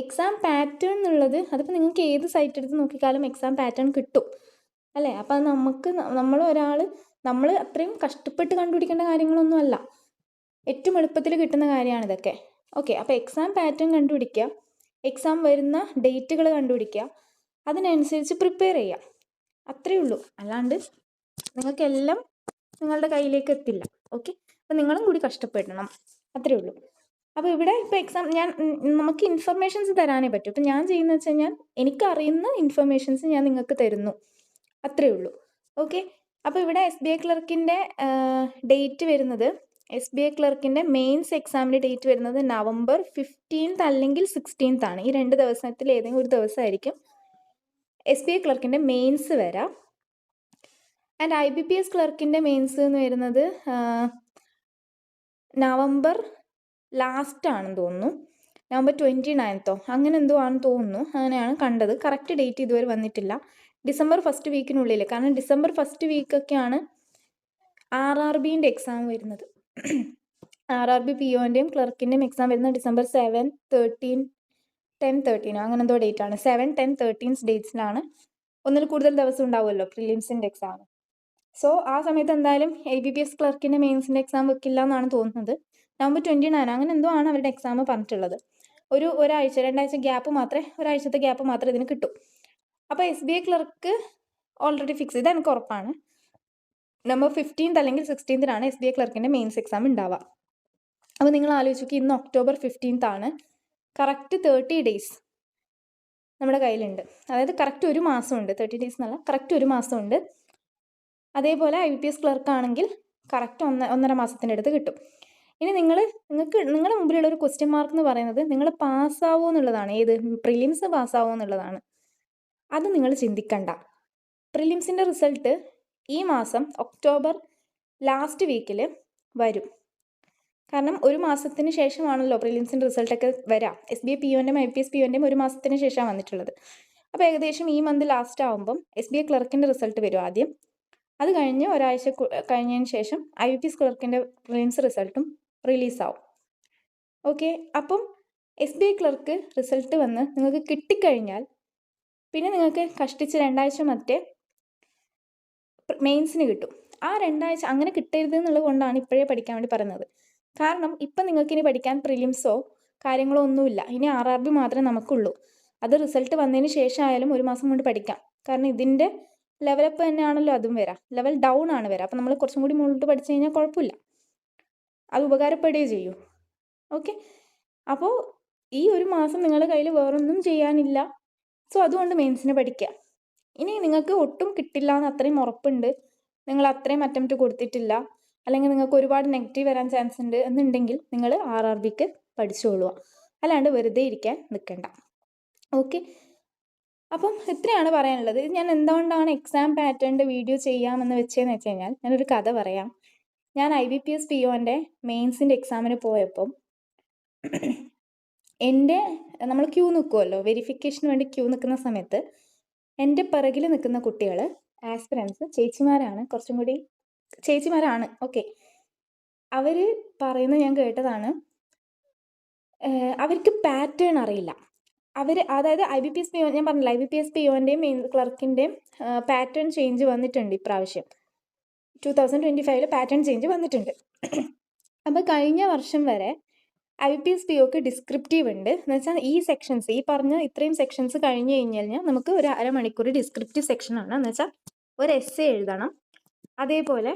എക്സാം പാറ്റേൺ എന്നുള്ളത് അതിപ്പോൾ നിങ്ങൾക്ക് ഏത് സൈറ്റ് എടുത്ത് നോക്കിക്കാലും എക്സാം പാറ്റേൺ കിട്ടും അല്ലേ. അപ്പം നമ്മൾ അത്രയും കഷ്ടപ്പെട്ട് കണ്ടുപിടിക്കേണ്ട കാര്യങ്ങളൊന്നും അല്ല, ഏറ്റവും എളുപ്പത്തിൽ കിട്ടുന്ന കാര്യമാണ് ഇതൊക്കെ. ഓക്കെ, അപ്പോൾ എക്സാം പാറ്റേൺ കണ്ടുപിടിക്കുക, എക്സാം വരുന്ന ഡേറ്റുകൾ കണ്ടുപിടിക്കുക, അതിനനുസരിച്ച് പ്രിപ്പയർ ചെയ്യുക, അത്രയേ ഉള്ളൂ. അല്ലാണ്ട് നിങ്ങൾക്കെല്ലാം നിങ്ങളുടെ കയ്യിലേക്ക് എത്തില്ല. ഓക്കെ, അപ്പം നിങ്ങളും കൂടി കഷ്ടപ്പെടണം, അത്രയേ ഉള്ളൂ. അപ്പോൾ ഇവിടെ ഇപ്പോൾ എക്സാം നമുക്ക് ഇൻഫർമേഷൻസ് തരാനേ പറ്റൂ. ഇപ്പം ഞാൻ ചെയ്യുന്നത് വെച്ച് കഴിഞ്ഞാൽ എനിക്കറിയുന്ന ഇൻഫർമേഷൻസ് ഞാൻ നിങ്ങൾക്ക് തരുന്നു, അത്രയേ ഉള്ളൂ. ഓക്കെ, അപ്പോൾ ഇവിടെ SBI ക്ലർക്കിൻ്റെ ഡേറ്റ് വരുന്നത്, SBI ക്ലർക്കിൻ്റെ മെയിൻസ് എക്സാമിൻ്റെ ഡേറ്റ് വരുന്നത് November 15th അല്ലെങ്കിൽ 16th ആണ്. ഈ 2 ദിവസത്തിൽ ഏതെങ്കിലും ഒരു ദിവസമായിരിക്കും SBI ക്ലർക്കിൻ്റെ മെയിൻസ് വരാം. ആൻഡ് IBPS ക്ലർക്കിൻ്റെ മെയിൻസ് എന്ന് വരുന്നത് നവംബർ ലാസ്റ്റ് ആണെന്ന് തോന്നുന്നു, November 29th അങ്ങനെ എന്തോ ആണെന്ന് തോന്നുന്നു, അങ്ങനെയാണ് കണ്ടത്. കറക്റ്റ് ഡേറ്റ് ഇതുവരെ വന്നിട്ടില്ല. December 1st വീക്കിനുള്ളിൽ, കാരണം December 1st വീക്കൊക്കെയാണ് RRBൻ്റെ എക്സാം വരുന്നത്. RRB POൻ്റെയും ക്ലർക്കിൻ്റെയും എക്സാം വരുന്നത് December 7, 13, 10, 13 അങ്ങനെ എന്തോ ഡേറ്റ് ആണ്. 7, 10, 13 ഡേറ്റ്സിലാണ്. ഒന്നിൽ കൂടുതൽ ദിവസം ഉണ്ടാവുമല്ലോ പ്രിലിംസിൻ്റെ എക്സാം. സോ ആ സമയത്ത് എന്തായാലും IBPS ക്ലർക്കിൻ്റെ മെയിൻസിൻ്റെ എക്സാം വെക്കില്ല എന്നാണ് തോന്നുന്നത്. November 29 അങ്ങനെ എന്തോ ആണ് അവരുടെ എക്സാം പറഞ്ഞിട്ടുള്ളത്. ഒരാഴ്ച 2 ആഴ്ച ഗ്യാപ്പ് മാത്രമേ, ഒരാഴ്ചത്തെ ഗ്യാപ്പ് മാത്രമേ ഇതിന് കിട്ടൂ. അപ്പോൾ SBI ക്ലർക്ക് ഓൾറെഡി ഫിക്സ് ചെയ്ത് എനിക്ക് ഉറപ്പാണ്. November 15th അല്ലെങ്കിൽ 16th SBI ക്ലർക്കിൻ്റെ മെയിൻസ് എക്സാം ഉണ്ടാവുക. അപ്പോൾ നിങ്ങൾ ആലോചിച്ച് നോക്കി, ഇന്ന് October 15th ആണ്. കറക്റ്റ് 30 ഡേയ്സ് നമ്മുടെ കയ്യിലുണ്ട്. അതായത് കറക്റ്റ് ഒരു മാസമുണ്ട്, 30 ഡേയ്സ് എന്നല്ല, കറക്റ്റ് ഒരു മാസമുണ്ട്. അതേപോലെ IBPS ക്ലർക്ക് ആണെങ്കിൽ കറക്റ്റ് 1.5 മാസത്തിൻ്റെ അടുത്ത് കിട്ടും. ഇനി നിങ്ങളുടെ മുമ്പിലുള്ള ഒരു ക്വസ്റ്റ്യൻ മാർക്ക് എന്ന് പറയുന്നത് നിങ്ങൾ പാസ്സാവോ എന്നുള്ളതാണ്. ഏത് പ്രിലിംസ് പാസ്സാവോ എന്നുള്ളതാണ്. അത് നിങ്ങൾ ചിന്തിക്കണ്ട. പ്രിലിംസിൻ്റെ റിസൾട്ട് ഈ മാസം ഒക്ടോബർ ലാസ്റ്റ് വീക്കിൽ വരും. കാരണം ഒരു മാസത്തിന് ശേഷമാണല്ലോ പ്രിലിംസിൻ്റെ റിസൾട്ടൊക്കെ വരാം. SBI POൻ്റെയും IBPS POൻ്റെയും ഒരു മാസത്തിന് ശേഷമാണ് വന്നിട്ടുള്ളത്. അപ്പോൾ ഏകദേശം ഈ മന്ത് ലാസ്റ്റ് ആകുമ്പം SBI ക്ലർക്കിൻ്റെ റിസൾട്ട് വരും ആദ്യം. അത് കഴിഞ്ഞ് ഒരാഴ്ച കഴിഞ്ഞതിന് ശേഷം IBPS ക്ലർക്കിൻ്റെ പ്രിലിംസ് റിസൾട്ടും റിലീസാവും. ഓക്കെ, അപ്പം SBI ക്ലർക്ക് റിസൾട്ട് വന്ന് നിങ്ങൾക്ക് കിട്ടിക്കഴിഞ്ഞാൽ പിന്നെ നിങ്ങൾക്ക് കഷ്ടിച്ച് 2 ആഴ്ച മറ്റേ മെയിൻസിന് കിട്ടും. ആ 2 ആഴ്ച അങ്ങനെ കിട്ടരുത് എന്നുള്ളത് കൊണ്ടാണ് ഇപ്പോഴേ പഠിക്കാൻ വേണ്ടി പറയുന്നത്. കാരണം ഇപ്പം നിങ്ങൾക്കിനി പഠിക്കാൻ പ്രിലിംസോ കാര്യങ്ങളോ ഒന്നുമില്ല. ഇനി RRB മാത്രമേ നമുക്കുള്ളൂ. അത് റിസൾട്ട് വന്നതിന് ശേഷം ആയാലും ഒരു മാസം കൊണ്ട് പഠിക്കാം. കാരണം ഇതിൻ്റെ ലെവലപ്പ് തന്നെയാണല്ലോ അതും വരാം. ലെവൽ ഡൗൺ ആണ് വരാം. അപ്പം നമ്മൾ കുറച്ചും കൂടി മുന്നോട്ട് പഠിച്ചു കഴിഞ്ഞാൽ കുഴപ്പമില്ല, അത് ഉപകാരപ്പെടുകയും ചെയ്യും. ഓക്കെ, അപ്പോൾ ഈ ഒരു മാസം നിങ്ങളുടെ കയ്യിൽ വേറൊന്നും ചെയ്യാനില്ല. സോ അതുകൊണ്ട് മെയിൻസിന് പഠിക്കുക. ഇനി നിങ്ങൾക്ക് ഒട്ടും കിട്ടില്ല എന്ന് അത്രയും ഉറപ്പുണ്ട്, നിങ്ങൾ അത്രയും അറ്റംപ്റ്റ് കൊടുത്തിട്ടില്ല, അല്ലെങ്കിൽ നിങ്ങൾക്ക് ഒരുപാട് നെഗറ്റീവ് വരാൻ ചാൻസ് ഉണ്ട് എന്നുണ്ടെങ്കിൽ നിങ്ങൾ RRBക്ക് പഠിച്ചോളുക. അല്ലാണ്ട് വെറുതെ ഇരിക്കാൻ നിൽക്കണ്ട. ഓക്കെ, അപ്പം ഇത്രയാണ് പറയാനുള്ളത്. ഞാൻ എന്തുകൊണ്ടാണ് എക്സാം പാറ്റേണിൻ്റെ വീഡിയോ ചെയ്യാമെന്ന് വെച്ചതെന്ന് വെച്ച് കഴിഞ്ഞാൽ, ഞാനൊരു കഥ പറയാം. ഞാൻ IBPS POൻ്റെ മെയിൻസിൻ്റെ എക്സാമിന് പോയപ്പം നമ്മൾ ക്യൂ നിൽക്കുമല്ലോ, വെരിഫിക്കേഷന് വേണ്ടി ക്യൂ നിൽക്കുന്ന സമയത്ത് എൻ്റെ പിറകിൽ നിൽക്കുന്ന കുട്ടികൾ ആസ്പിറൻസ് ചേച്ചിമാരാണ്, കുറച്ചും കൂടി ചേച്ചിമാരാണ്. ഓക്കെ, അവർ പറയുന്നത് ഞാൻ കേട്ടതാണ്, അവർക്ക് പാറ്റേൺ അറിയില്ല. അതായത് IBPS PO, ഞാൻ പറഞ്ഞില്ല IBPS POൻ്റെയും മെയിൻ ക്ലർക്കിൻ്റെയും പാറ്റേൺ ചേഞ്ച് വന്നിട്ടുണ്ട് ഇപ്രാവശ്യം. 2025 പാറ്റേൺ ചേഞ്ച് വന്നിട്ടുണ്ട്. അപ്പോൾ കഴിഞ്ഞ വർഷം വരെ IBPS POക്ക് ഡിസ്ക്രിപ്റ്റീവ് ഉണ്ട്. എന്ന് വെച്ചാൽ ഈ സെക്ഷൻസ്, ഈ പറഞ്ഞ ഇത്രയും സെക്ഷൻസ് കഴിഞ്ഞ് കഴിഞ്ഞാൽ നമുക്ക് ഒരു അരമണിക്കൂർ ഡിസ്ക്രിപ്റ്റീവ് സെക്ഷനാണ്. എന്ന് വെച്ചാൽ ഒരു essay എഴുതണം, അതേപോലെ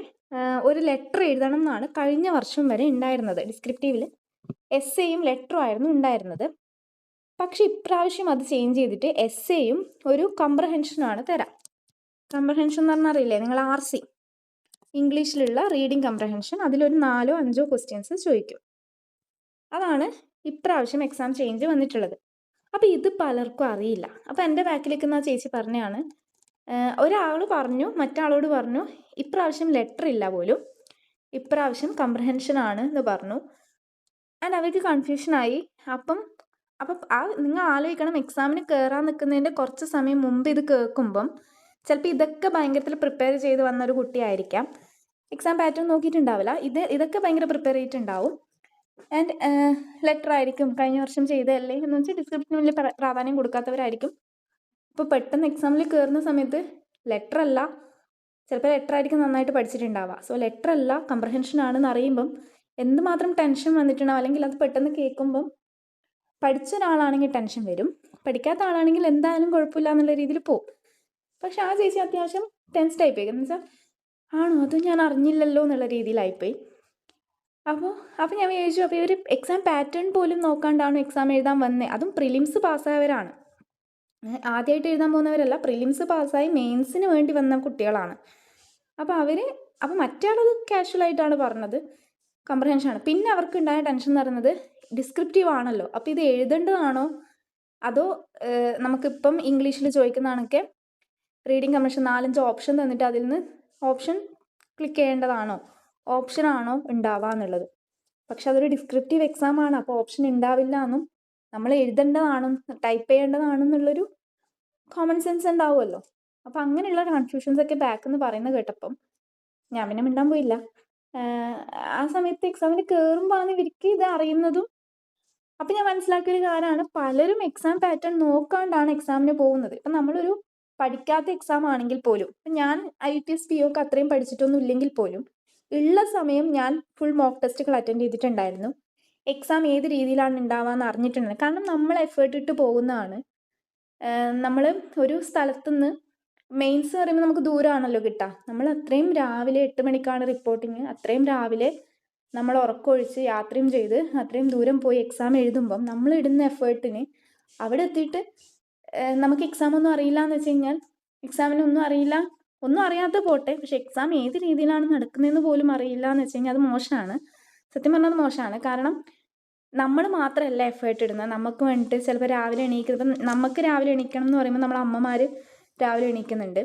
ഒരു ലെറ്റർ എഴുതണം എന്നാണ് കഴിഞ്ഞ വർഷം വരെ ഉണ്ടായിരുന്നത്. ഡിസ്ക്രിപ്റ്റീവിൽ essayയും ലെറ്ററും ആയിരുന്നു ഉണ്ടായിരുന്നത്. പക്ഷെ ഇപ്രാവശ്യം അത് ചേഞ്ച് ചെയ്തിട്ട് എസ്സേയും ഒരു കംപ്രഹെൻഷനുമാണ് തരാം. കംപ്രഹെൻഷൻ എന്ന് പറഞ്ഞാൽ അറിയില്ലേ നിങ്ങൾ, RC ഇംഗ്ലീഷിലുള്ള റീഡിങ് കംപ്രഹെൻഷൻ, അതിലൊരു 4-5 ക്വസ്റ്റ്യൻസ് ചോദിക്കും. അതാണ് ഇപ്രാവശ്യം എക്സാം ചേഞ്ച് വന്നിട്ടുള്ളത്. അപ്പോൾ ഇത് പലർക്കും അറിയില്ല. അപ്പോൾ എൻ്റെ ബാക്കിൽ നിൽക്കുന്ന ആ ചേച്ചി പറഞ്ഞാണ്, ഒരാൾ പറഞ്ഞു മറ്റാളോട് പറഞ്ഞു ഇപ്രാവശ്യം ലെറ്റർ ഇല്ല പോലും, ഇപ്രാവശ്യം കംപ്രഹെൻഷനാണ് എന്ന് പറഞ്ഞു. ആൻഡ് അവർക്ക് കൺഫ്യൂഷനായി. അപ്പം നിങ്ങൾ ആലോചിക്കണം, എക്സാമിന് കയറാൻ നിൽക്കുന്നതിൻ്റെ കുറച്ച് സമയം മുമ്പ് ഇത് കേൾക്കുമ്പം ചിലപ്പോൾ ഇതൊക്കെ ഭയങ്കരത്തിൽ പ്രിപ്പയർ ചെയ്ത് വന്നൊരു കുട്ടിയായിരിക്കാം. എക്സാം പാറ്റേൺ നോക്കിയിട്ടുണ്ടാവില്ല, ഇതൊക്കെ ഭയങ്കര പ്രിപ്പയർ ചെയ്തിട്ടുണ്ടാവും. ആൻഡ് ലെറ്റർ ആയിരിക്കും കഴിഞ്ഞ വർഷം ചെയ്തതല്ലേ എന്ന് വെച്ചാൽ ഡിസ്ക്രിപ്ഷന് വലിയ പ്രാധാന്യം കൊടുക്കാത്തവരായിരിക്കും. ഇപ്പോൾ പെട്ടെന്ന് എക്സാമിൽ കയറുന്ന സമയത്ത് ലെറ്റർ അല്ല, ചിലപ്പോൾ ലെറ്റർ ആയിരിക്കും നന്നായിട്ട് പഠിച്ചിട്ടുണ്ടാവുക. സോ ലെറ്റർ അല്ല കംപ്രഹെൻഷൻ ആണെന്ന് അറിയുമ്പം എന്തുമാത്രം ടെൻഷൻ വന്നിട്ടുണ്ടാവും. അല്ലെങ്കിൽ അത് പെട്ടെന്ന് കേൾക്കുമ്പം പഠിച്ച ഒരാളാണെങ്കിൽ ടെൻഷൻ വരും, പഠിക്കാത്ത ആളാണെങ്കിൽ എന്തായാലും കുഴപ്പമില്ല എന്നുള്ള രീതിയിൽ പോകും. പക്ഷെ ആ ചേച്ചി അത്യാവശ്യം ടെൻസ്ഡ് ആയിപ്പോയി. എന്ന് വെച്ചാൽ ആണോ, അത് ഞാൻ അറിഞ്ഞില്ലല്ലോ എന്നുള്ള രീതിയിലായിപ്പോയി. അപ്പോൾ ഞാൻ വിചാരിച്ചു, അപ്പോൾ ഇവർ എക്സാം പാറ്റേൺ പോലും നോക്കാണ്ടാണ് എക്സാം എഴുതാൻ വന്നത്. അതും പ്രിലിംസ് പാസ്സായവരാണ്, ആദ്യമായിട്ട് എഴുതാൻ പോകുന്നവരല്ല, പ്രിലിംസ് പാസ്സായി മെയിൻസിന് വേണ്ടി വന്ന കുട്ടികളാണ്. അപ്പോൾ മറ്റേ ആളത് കാഷ്വലായിട്ടാണ് പറഞ്ഞത് കംപ്രഹെൻഷനാണ്. പിന്നെ അവർക്ക് ഉണ്ടായ ടെൻഷൻ എന്ന് പറയുന്നത് ഡിസ്ക്രിപ്റ്റീവ് ആണല്ലോ, അപ്പോൾ ഇത് എഴുതേണ്ടതാണോ അതോ നമുക്കിപ്പം ഇംഗ്ലീഷിൽ ചോദിക്കുന്നതാണൊക്കെ റീഡിങ് കംപ്രഹെൻഷൻ 4-5 ഓപ്ഷൻ തന്നിട്ട് അതിൽ നിന്ന് ഓപ്ഷൻ ക്ലിക്ക് ചെയ്യേണ്ടതാണോ, ഓപ്ഷനാണോ ഉണ്ടാവുക എന്നുള്ളത്. പക്ഷെ അതൊരു ഡിസ്ക്രിപ്റ്റീവ് എക്സാം ആണ്, അപ്പോൾ ഓപ്ഷൻ ഉണ്ടാവില്ല എന്നും നമ്മൾ എഴുതേണ്ടതാണെന്നും ടൈപ്പ് ചെയ്യേണ്ടതാണെന്നുള്ളൊരു കോമൺ സെൻസ് ഉണ്ടാവുമല്ലോ. അപ്പോൾ അങ്ങനെയുള്ള കൺഫ്യൂഷൻസ് ഒക്കെ ബാക്ക് എന്ന് പറയുന്നത് കേട്ടപ്പം ഞാൻ പിന്നെ മിണ്ടാൻ പോയില്ല. ആ സമയത്ത് എക്സാമിന് കയറുമ്പോഴാണ് ഇവർക്ക് ഇത് അറിയുന്നതും. അപ്പം ഞാൻ മനസ്സിലാക്കിയൊരു കാര്യമാണ്, പലരും എക്സാം പാറ്റേൺ നോക്കാണ്ടാണ് എക്സാമിന് പോകുന്നത്. ഇപ്പം നമ്മളൊരു പഠിക്കാത്ത എക്സാം ആണെങ്കിൽ പോലും, ഇപ്പം ഞാൻ ITS PO ഒക്കെ അത്രയും പഠിച്ചിട്ടൊന്നും ഇല്ലെങ്കിൽ പോലും ഉള്ള സമയം ഞാൻ ഫുൾ മോക്ക് ടെസ്റ്റുകൾ അറ്റൻഡ് ചെയ്തിട്ടുണ്ടായിരുന്നു. എക്സാം ഏത് രീതിയിലാണ് ഉണ്ടാവുക അറിഞ്ഞിട്ടുണ്ട്. കാരണം നമ്മൾ എഫേർട്ട് ഇട്ട് പോകുന്നതാണ്. നമ്മൾ ഒരു സ്ഥലത്തുനിന്ന് മെയിൻസ് പറയുമ്പോൾ നമുക്ക് ദൂരമാണല്ലോ കിട്ടുക. നമ്മൾ അത്രയും രാവിലെ 8 മണിക്കാണ് റിപ്പോർട്ടിങ്, അത്രയും രാവിലെ നമ്മൾ ഉറക്കമൊഴിച്ച് യാത്രയും ചെയ്ത് അത്രയും ദൂരം പോയി എക്സാം എഴുതുമ്പം നമ്മൾ ഇടുന്ന എഫേർട്ടിന് അവിടെ എത്തിയിട്ട് നമുക്ക് എക്സാം ഒന്നും അറിയില്ല എന്ന് വെച്ച് കഴിഞ്ഞാൽ, എക്സാമിനൊന്നും അറിയില്ല, ഒന്നും അറിയാത്ത പോട്ടെ, പക്ഷെ എക്സാം ഏത് രീതിയിലാണ് നടക്കുന്നതെന്ന് പോലും അറിയില്ല എന്ന് വെച്ച് കഴിഞ്ഞാൽ അത് മോശമാണ്. സത്യം പറഞ്ഞാൽ അത് മോശമാണ്. കാരണം നമ്മൾ മാത്രമല്ല എഫേർട്ട് ഇടുന്നത്, നമുക്ക് വേണ്ടിയിട്ട് ചിലപ്പോൾ രാവിലെ എണീക്കുന്നത്. ഇപ്പം നമുക്ക് രാവിലെ എണീക്കണം എന്ന് പറയുമ്പോൾ നമ്മളെ അമ്മമാർ രാവിലെ എണീക്കുന്നുണ്ട്,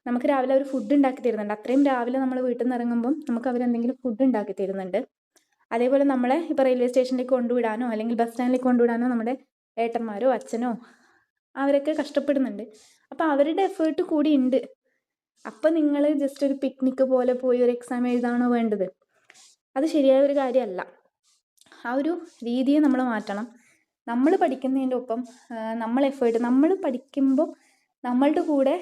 നമുക്ക് രാവിലെ അവർ ഫുഡ് ഉണ്ടാക്കി തരുന്നുണ്ട്. അത്രയും രാവിലെ നമ്മൾ വീട്ടിൽ നിന്ന് ഇറങ്ങുമ്പം നമുക്ക് അവരെന്തെങ്കിലും ഫുഡ് ഉണ്ടാക്കി തരുന്നുണ്ട്. അതേപോലെ നമ്മളെ ഇപ്പോൾ റെയിൽവേ സ്റ്റേഷനിലേക്ക് കൊണ്ടുവിടാനോ അല്ലെങ്കിൽ ബസ് സ്റ്റാൻഡിലേക്ക് കൊണ്ടുവിടാനോ നമ്മുടെ ഏട്ടന്മാരോ അച്ഛനോ അവരൊക്കെ കഷ്ടപ്പെടുന്നുണ്ട്. അപ്പോൾ അവരുടെ എഫേർട്ട് കൂടി ഉണ്ട്. അപ്പം നിങ്ങൾ ജസ്റ്റ് ഒരു പിക്നിക്ക് പോലെ പോയി ഒരു എക്സാം എഴുതാണോ വേണ്ടത്? അത് ശരിയായ ഒരു കാര്യമല്ല. ആ ഒരു രീതിയെ നമ്മൾ മാറ്റണം. നമ്മൾ പഠിക്കുന്നതിൻ്റെ ഒപ്പം നമ്മൾ എഫേർട്ട്, നമ്മൾ പഠിക്കുമ്പോൾ നമ്മളുടെ കൂടെ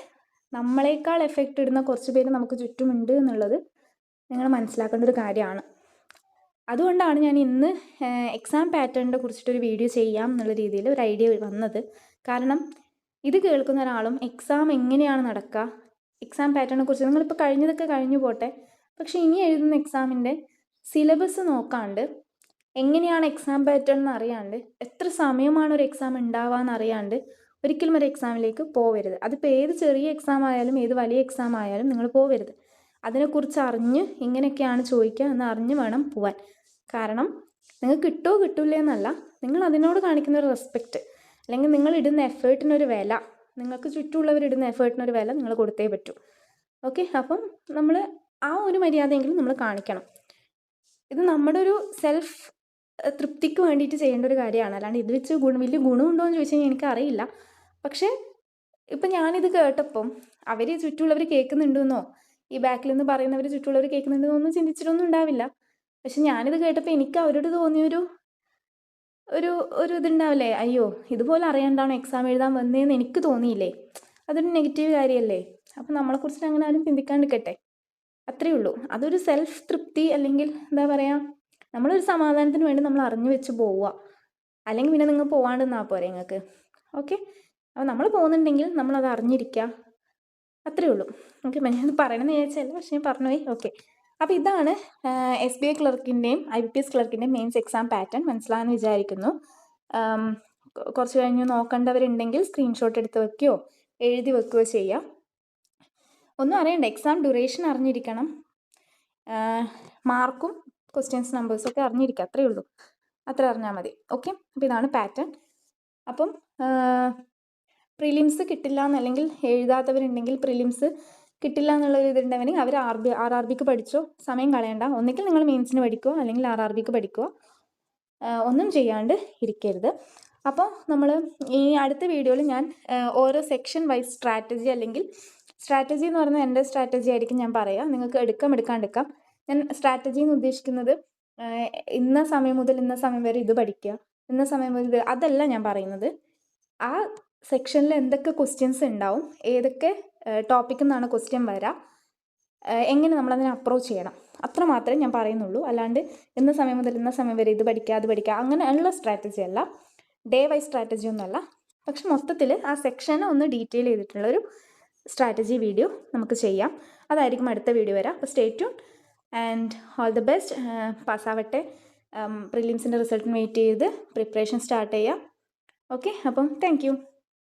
നമ്മളെക്കാൾ എഫക്റ്റ് ഇടുന്ന കുറച്ച് പേര് നമുക്ക് ചുറ്റുമുണ്ട് എന്നുള്ളത് നിങ്ങൾ മനസ്സിലാക്കേണ്ട ഒരു കാര്യമാണ്. അതുകൊണ്ടാണ് ഞാൻ ഇന്ന് എക്സാം പാറ്റേണിനെ കുറിച്ചിട്ടൊരു വീഡിയോ ചെയ്യാം എന്നുള്ള രീതിയിൽ ഒരു ഐഡിയ വന്നത്. കാരണം ഇത് കേൾക്കുന്ന ഒരാളും എക്സാം എങ്ങനെയാണ് നടക്കുക, എക്സാം പാറ്റേണിനെ കുറിച്ച് നിങ്ങളിപ്പോൾ കഴിഞ്ഞതൊക്കെ കഴിഞ്ഞു പോട്ടെ, പക്ഷേ ഇനി എഴുതുന്ന എക്സാമിൻ്റെ സിലബസ് നോക്കാണ്ട്, എങ്ങനെയാണ് എക്സാം പാറ്റേൺ എന്ന് അറിയാണ്ട്, എത്ര സമയമാണ് ഒരു എക്സാം ഉണ്ടാവുക എന്നറിയാണ്ട് ഒരിക്കലും ഒരു എക്സാമിലേക്ക് പോവരുത്. അതിപ്പോൾ ഏത് ചെറിയ എക്സാം ആയാലും ഏത് വലിയ എക്സാം ആയാലും നിങ്ങൾ പോവരുത്. അതിനെക്കുറിച്ച് അറിഞ്ഞ് ഇങ്ങനെയൊക്കെയാണ് ചോദിക്കുക എന്ന് അറിഞ്ഞ് വേണം പോവാൻ. കാരണം നിങ്ങൾക്ക് കിട്ടുമോ കിട്ടില്ല എന്നല്ല, നിങ്ങൾ അതിനോട് കാണിക്കുന്ന ഒരു റെസ്പെക്റ്റ്, അല്ലെങ്കിൽ നിങ്ങൾ ഇടുന്ന എഫേർട്ടിനൊരു വില, നിങ്ങൾക്ക് ചുറ്റുമുള്ളവരിടുന്ന എഫേർട്ടിനൊരു വില നിങ്ങൾ കൊടുത്തേ പറ്റൂ. ഓക്കെ, അപ്പം നമ്മൾ ആ ഒരു മര്യാദയെങ്കിലും നമ്മൾ കാണിക്കണം. ഇത് നമ്മുടെ ഒരു സെൽഫ് തൃപ്തിക്ക് വേണ്ടിയിട്ട് ചെയ്യേണ്ട ഒരു കാര്യമാണ്. അല്ലാണ്ട് ഇത് വെച്ച് വലിയ ഗുണമുണ്ടോ എന്ന് ചോദിച്ചു കഴിഞ്ഞാൽ എനിക്കറിയില്ല. പക്ഷേ ഇപ്പം ഞാനിത് കേട്ടപ്പം അവർ ചുറ്റുമുള്ളവർ കേൾക്കുന്നുണ്ടെന്നോ ഈ ബാക്കിൽ നിന്ന് പറയുന്നവർ ചുറ്റുമുള്ളവർ കേൾക്കുന്നുണ്ടെന്നോ ഒന്നും ചിന്തിച്ചിട്ടൊന്നും ഉണ്ടാവില്ല. പക്ഷെ ഞാനിത് കേട്ടപ്പോൾ എനിക്ക് അവരോട് തോന്നിയൊരു ഒരു ഇതുണ്ടാവില്ലേ, അയ്യോ ഇതുപോലെ അറിയാണ്ടാണോ എക്സാം എഴുതാൻ വന്നതെന്ന് എനിക്ക് തോന്നിയില്ലേ, അതൊരു നെഗറ്റീവ് കാര്യമല്ലേ. അപ്പം നമ്മളെക്കുറിച്ചിട്ട് അങ്ങനെ ആരും ചിന്തിക്കാണ്ടിരിക്കട്ടെ, അത്രയേ ഉള്ളൂ. അതൊരു സെൽഫ് തൃപ്തി, അല്ലെങ്കിൽ എന്താ പറയുക, നമ്മളൊരു സമാധാനത്തിന് വേണ്ടി നമ്മൾ അറിഞ്ഞു വെച്ച് പോവുക. അല്ലെങ്കിൽ പിന്നെ നിങ്ങൾ പോകാണ്ടെന്നാൽ പോരെ നിങ്ങൾക്ക്. ഓക്കെ, അപ്പോൾ നമ്മൾ പോകുന്നുണ്ടെങ്കിൽ നമ്മളത് അറിഞ്ഞിരിക്കുക, അത്രയേ ഉള്ളൂ. ഓക്കെ, ഞാൻ പറയണമെന്ന് വിചാരിച്ചല്ല, പക്ഷേ ഞാൻ പറഞ്ഞുപോയി. ഓക്കെ, അപ്പോൾ ഇതാണ് SBI ക്ലർക്കിൻ്റെയും IBPS ക്ലർക്കിൻ്റെയും മെയിൻസ് എക്സാം പാറ്റേൺ. മനസ്സിലായെന്ന് വിചാരിക്കുന്നു. കുറച്ച് കഴിഞ്ഞ് നോക്കേണ്ടവരുണ്ടെങ്കിൽ സ്ക്രീൻഷോട്ട് എടുത്ത് വെക്കുകയോ എഴുതി വെക്കുകയോ ചെയ്യാം. ഒന്നും അറിയണ്ട, എക്സാം ഡ്യൂറേഷൻ അറിഞ്ഞിരിക്കണം, മാർക്കും ക്വസ്റ്റ്യൻസ് നമ്പേഴ്സൊക്കെ അറിഞ്ഞിരിക്കുക, അത്രയേ ഉള്ളൂ. അത്ര അറിഞ്ഞാൽ മതി. ഓക്കെ, അപ്പോൾ ഇതാണ് പാറ്റേൺ. അപ്പം പ്രിലിംസ് കിട്ടില്ല എന്നല്ലെങ്കിൽ എഴുതാത്തവരുണ്ടെങ്കിൽ പ്രിലിംസ് കിട്ടില്ല എന്നുള്ളൊരു ഇതുണ്ടെങ്കിൽ അവർ ആർ ബിക്ക് പഠിച്ചോ, സമയം കളയണ്ട. ഒന്നുകിൽ നിങ്ങൾ മെയിൻസിന് പഠിക്കുക അല്ലെങ്കിൽ ആർ ബിക്ക് പഠിക്കുക, ഒന്നും ചെയ്യാണ്ട് ഇരിക്കരുത്. അപ്പോൾ നമ്മൾ ഈ അടുത്ത വീഡിയോയിൽ ഞാൻ ഓരോ സെക്ഷൻ വൈസ് സ്ട്രാറ്റജി, അല്ലെങ്കിൽ സ്ട്രാറ്റജി എന്ന് പറയുന്നത് എൻ്റെ സ്ട്രാറ്റജി ആയിരിക്കും ഞാൻ പറയാം. നിങ്ങൾക്ക് എടുക്കാം. ഞാൻ സ്ട്രാറ്റജി എന്ന് ഉദ്ദേശിക്കുന്നത് ഇന്ന സമയം മുതൽ ഇന്ന സമയം വരെ ഇത് പഠിക്കുക, ഇന്ന സമയം മുതൽ ഇത്, അതല്ല ഞാൻ പറയുന്നത്. ആ സെക്ഷനിൽ എന്തൊക്കെ ക്വസ്റ്റ്യൻസ് ഉണ്ടാവും, ഏതൊക്കെ ടോപ്പിക്കിൽ നിന്നാണ് ക്വസ്റ്റ്യൻ വരിക, എങ്ങനെ നമ്മളതിനെ അപ്രോച്ച് ചെയ്യണം, അത്ര മാത്രമേ ഞാൻ പറയുന്നുള്ളൂ. അല്ലാണ്ട് ഇന്ന സമയം മുതൽ ഇന്ന സമയം വരെ ഇത് പഠിക്കുക അത് പഠിക്കുക അങ്ങനെയുള്ള സ്ട്രാറ്റജി അല്ല, ഡേ വൈസ് സ്ട്രാറ്റജി ഒന്നുമല്ല. പക്ഷെ മൊത്തത്തിൽ ആ സെക്ഷനെ ഒന്ന് ഡീറ്റെയിൽ ചെയ്തിട്ടുള്ളൊരു സ്ട്രാറ്റജി വീഡിയോ നമുക്ക് ചെയ്യാം. അതായിരിക്കും അടുത്ത വീഡിയോ വരാം. അപ്പോൾ stay tune and all the best. പാസ്സാവട്ടെ. പ്രിലിംസിൻ്റെ റിസൾട്ടിന് വെയിറ്റ് ചെയ്ത് പ്രിപ്പറേഷൻ സ്റ്റാർട്ട് ചെയ്യാം. ഓക്കെ, അപ്പം താങ്ക് യു.